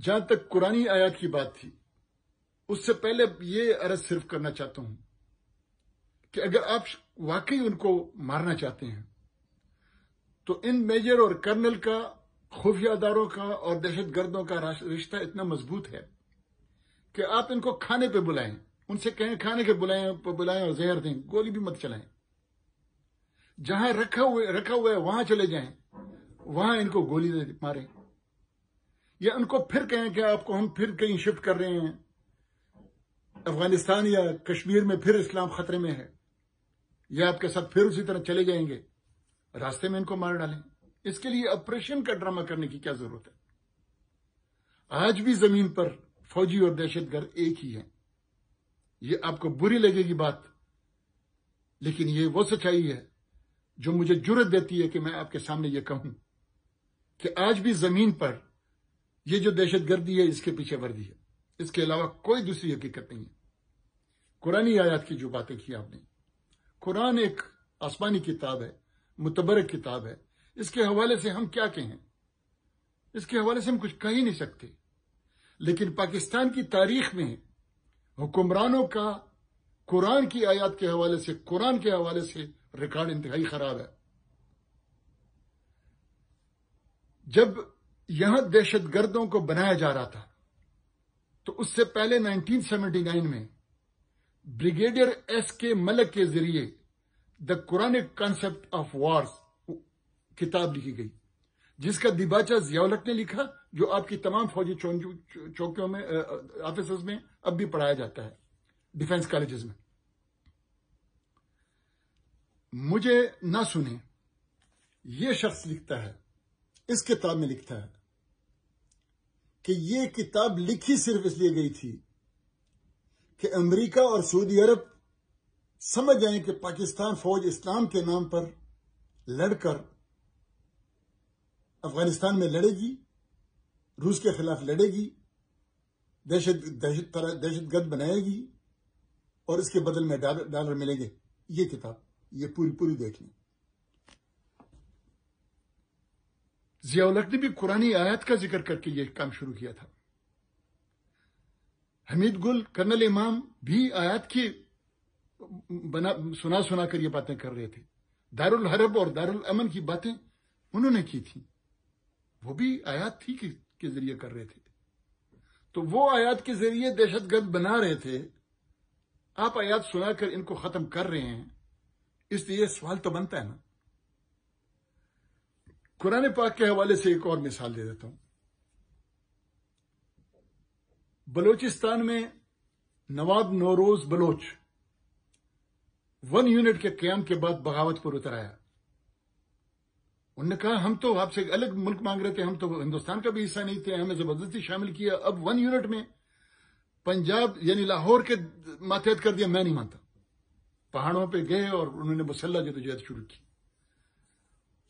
جہاں تک قرآنی آیات کی بات تھی، اس سے پہلے یہ عرض صرف کرنا چاہتا ہوں کہ اگر آپ واقعی ان کو مارنا چاہتے ہیں تو ان میجر اور کرنل کا، خفیہ اداروں کا اور دہشت گردوں کا رشتہ اتنا مضبوط ہے کہ آپ ان کو کھانے پہ بلائیں، ان سے کہیں کھانے کے بلائیں اور زہر دیں، گولی بھی مت چلائیں۔ جہاں رکھا ہوا ہے وہاں چلے جائیں، وہاں ان کو گولی دے ماریں، یا ان کو پھر کہیں کہ آپ کو ہم پھر کہیں شفٹ کر رہے ہیں، افغانستان یا کشمیر میں پھر اسلام خطرے میں ہے، یا آپ کے ساتھ پھر اسی طرح چلے جائیں گے، راستے میں ان کو مار ڈالیں۔ اس کے لیے آپریشن کا ڈرامہ کرنے کی کیا ضرورت ہے؟ آج بھی زمین پر فوجی اور دہشت گرد ایک ہی ہیں۔ یہ آپ کو بری لگے گی بات، لیکن یہ وہ سچائی ہے جو مجھے جرأت دیتی ہے کہ میں آپ کے سامنے یہ کہوں کہ آج بھی زمین پر یہ جو دہشت گردی ہے، اس کے پیچھے وردی ہے، اس کے علاوہ کوئی دوسری حقیقت نہیں ہے۔ قرآنی آیات کی جو باتیں کی آپ نے، قرآن ایک آسمانی کتاب ہے، متبرک کتاب ہے، اس کے حوالے سے ہم کیا کہیں؟ اس کے حوالے سے ہم کچھ کہہ ہی نہیں سکتے، لیکن پاکستان کی تاریخ میں حکمرانوں کا قرآن کی آیات کے حوالے سے، قرآن کے حوالے سے ریکارڈ انتہائی خراب ہے۔ جب یہاں دہشت گردوں کو بنایا جا رہا تھا تو اس سے پہلے 1979 میں بریگیڈیئر ایس کے ملک کے ذریعے the Quranic concept of wars کتاب لکھی گئی، جس کا دیباچہ ضیاء الحق نے لکھا، جو آپ کی تمام فوجی چوکیوں میں، آفیسز میں اب بھی پڑھایا جاتا ہے، ڈیفنس کالجز میں۔ مجھے نہ سنیں، یہ شخص لکھتا ہے، اس کتاب میں لکھتا ہے کہ یہ کتاب لکھی صرف اس لیے گئی تھی کہ امریکہ اور سعودی عرب سمجھ جائیں کہ پاکستان فوج اسلام کے نام پر لڑ کر افغانستان میں لڑے گی، روس کے خلاف لڑے گی، دہشت گرد بنائے گی، اور اس کے بدل میں ڈالر ملیں گے۔ یہ کتاب یہ پوری دیکھ لیں۔ ضیاء الحق نے بھی قرآنی آیات کا ذکر کر کے یہ کام شروع کیا تھا۔ حمید گل، کرنل امام بھی آیات کی سنا کر یہ باتیں کر رہے تھے۔ دارالحرب اور دارالامن کی باتیں انہوں نے کی تھی، وہ بھی آیات تھی کے ذریعے کر رہے تھے۔ تو وہ آیات کے ذریعے دہشت گرد بنا رہے تھے، آپ آیات سنا کر ان کو ختم کر رہے ہیں، اس لیے سوال تو بنتا ہے نا۔ قرآن پاک کے حوالے سے ایک اور مثال دے دیتا ہوں۔ بلوچستان میں نواب نوروز بلوچ 1 یونٹ کے قیام کے بعد بغاوت پر اتر آیا۔ انہوں نے کہا ہم تو آپ سے الگ ملک مانگ رہے تھے، ہم تو ہندوستان کا بھی حصہ نہیں تھے، ہمیں زبردستی شامل کیا، اب 1 یونٹ میں پنجاب یعنی لاہور کے ماتحت کر دیا، میں نہیں مانتا۔ پہاڑوں پہ گئے اور انہوں نے مسلح جدوجہد شروع کی۔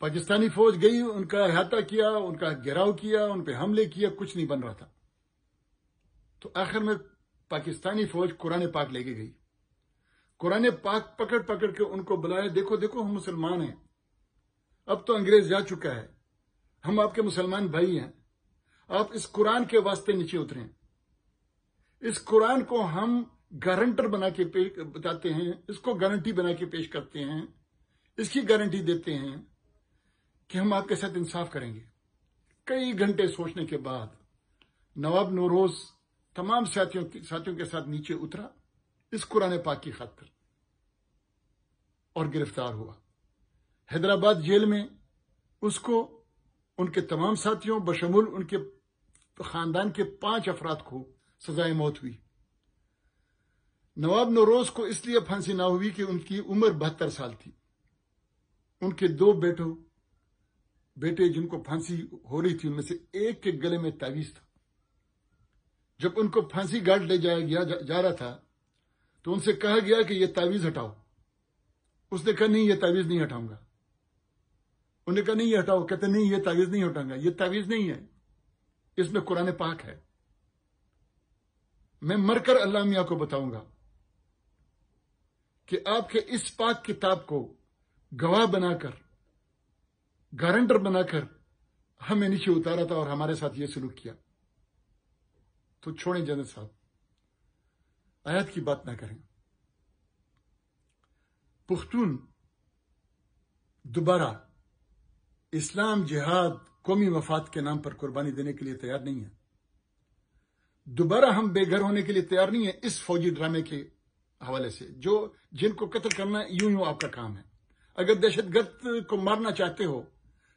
پاکستانی فوج گئی، ان کا احاطہ کیا، ان کا گھیراؤ کیا، ان پہ حملے کیا، کچھ نہیں بن رہا تھا۔ تو آخر میں پاکستانی فوج قرآن پاک لے کے گئی، قرآن پاک پکڑ کے ان کو بلایا، دیکھو ہم مسلمان ہیں، اب تو انگریز جا چکا ہے، ہم آپ کے مسلمان بھائی ہیں، آپ اس قرآن کے واسطے نیچے اتریں، اس قرآن کو ہم گارنٹر بنا کے بتاتے ہیں، اس کو گارنٹی بنا کے پیش کرتے ہیں، اس کی گارنٹی دیتے ہیں کہ ہم آپ کے ساتھ انصاف کریں گے۔ کئی گھنٹے سوچنے کے بعد نواب نوروز تمام ساتھیوں کے ساتھ نیچے اترا اس قرآن پاک کی خاطر، اور گرفتار ہوا۔ حیدرآباد جیل میں اس کو، ان کے تمام ساتھیوں بشمول ان کے خاندان کے 5 افراد کو سزائے موت ہوئی۔ نواب نوروز کو اس لیے پھانسی نہ ہوئی کہ ان کی عمر 72 سال تھی۔ ان کے 2 بیٹے جن کو پھانسی ہو رہی تھی، ان میں سے ایک کے گلے میں تعویذ تھا۔ جب ان کو پھانسی گھاٹ لے جا رہا تھا تو ان سے کہا گیا کہ یہ تعویذ ہٹاؤ۔ اس نے کہا نہیں، یہ تعویذ نہیں ہٹاؤں گا۔ انہوں نے کہا نہیں یہ ہٹاؤ، کہتے نہیں یہ تعویذ نہیں ہٹاؤں گا، یہ تعویذ نہیں ہے، اس میں قرآن پاک ہے، میں مر کر اللہ میاں کو بتاؤں گا کہ آپ کے اس پاک کتاب کو گواہ بنا کر، گارنٹر بنا کر ہمیں نیچے اتارا تھا اور ہمارے ساتھ یہ سلوک کیا۔ تو چھوڑیں جنرل صاحب، آیت کی بات نہ کریں. پختون دوبارہ اسلام، جہاد، قومی مفاد کے نام پر قربانی دینے کے لیے تیار نہیں ہے. دوبارہ ہم بے گھر ہونے کے لیے تیار نہیں ہیں اس فوجی ڈرامے کے حوالے سے. جن کو قتل کرنا یوں آپ کا کام ہے. اگر دہشت گرد کو مارنا چاہتے ہو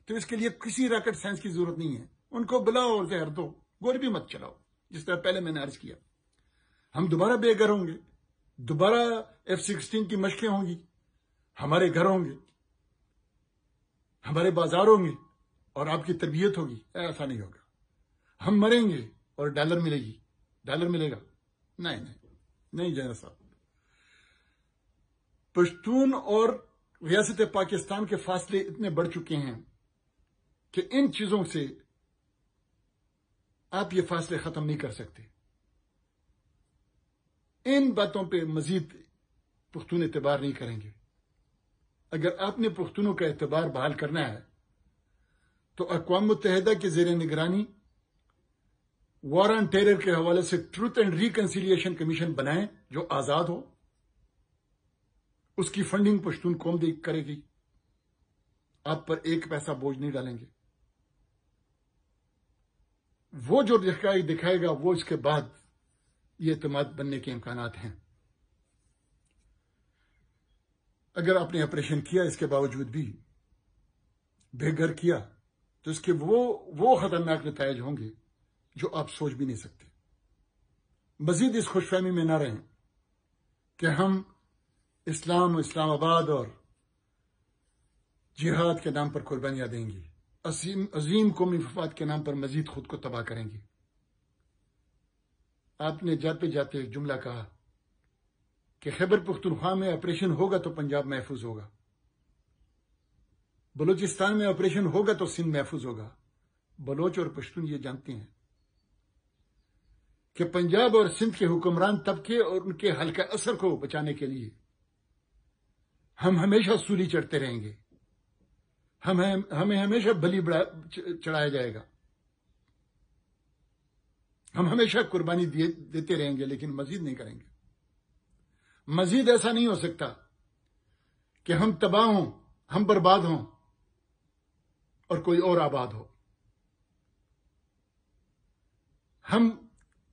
تو اس کے لیے کسی راکٹ سائنس کی ضرورت نہیں ہے. ان کو بلاؤ اور زہر دو، گولی بھی مت چلاؤ، جس طرح پہلے میں نے عرض کیا. ہم دوبارہ بے گھر ہوں گے، دوبارہ F-16 کی مشقیں ہوں گی، ہمارے گھر ہوں گے، ہمارے بازار ہوں گے اور آپ کی تربیت ہوگی. ایسا نہیں ہوگا. ہم مریں گے اور ڈالر ملے گا. نہیں جنرل صاحب. پشتون اور ریاست پاکستان کے فاصلے اتنے بڑھ چکے ہیں کہ ان چیزوں سے آپ یہ فاصلے ختم نہیں کر سکتے. ان باتوں پہ مزید پختون اعتبار نہیں کریں گے. اگر آپ نے پختونوں کا اعتبار بحال کرنا ہے تو اقوام متحدہ کے زیر نگرانی وار آن ٹیرر کے حوالے سے ٹروتھ اینڈ ریکنسیلیشن کمیشن بنائیں جو آزاد ہو. اس کی فنڈنگ پشتون قوم کرے گی. آپ پر ایک پیسہ بوجھ نہیں ڈالیں گے. وہ جو دکھائے گا وہ اس کے بعد یہ اعتماد بننے کے امکانات ہیں. اگر آپ نے آپریشن کیا اس کے باوجود بھی بے گھر کیا تو اس کے وہ خطرناک نتائج ہوں گے جو آپ سوچ بھی نہیں سکتے. مزید اس خوش فہمی میں نہ رہیں کہ ہم اسلام آباد اور جہاد کے نام پر قربانیاں دیں گی، عظیم قومی مفاد کے نام پر مزید خود کو تباہ کریں گی. آپ نے جاتے جاتے ایک جملہ کہا کہ خیبر پختونخوا میں آپریشن ہوگا تو پنجاب محفوظ ہوگا، بلوچستان میں آپریشن ہوگا تو سندھ محفوظ ہوگا. بلوچ اور پشتون یہ جانتے ہیں کہ پنجاب اور سندھ کے حکمران طبقے اور ان کے حلقہ اثر کو بچانے کے لیے ہم ہمیشہ سولی چڑھتے رہیں گے. ہمیں ہمیشہ بلی چڑھایا جائے گا. ہم ہمیشہ قربانی دیتے رہیں گے، لیکن مزید نہیں کریں گے. مزید ایسا نہیں ہو سکتا کہ ہم تباہ ہوں، ہم برباد ہوں اور کوئی اور آباد ہو. ہم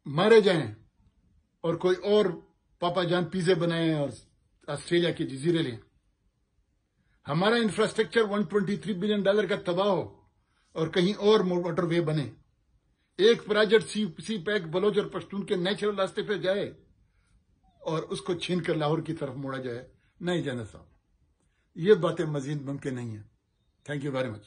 مارے جائیں اور کوئی اور پاپا جان پیزے بنائیں اور آسٹریلیا کے جزیرے لیں. ہمارا انفراسٹرکچر $123 بلین کا تباہ ہو اور کہیں اور موٹر وے بنے. ایک پروجیکٹ سی پیک بلوچ اور پشتون کے نیچرل راستے پہ جائے اور اس کو چھین کر لاہور کی طرف موڑا جائے. نہیں جنرل صاحب، یہ باتیں مزید ممکن نہیں ہیں. Thank you very much.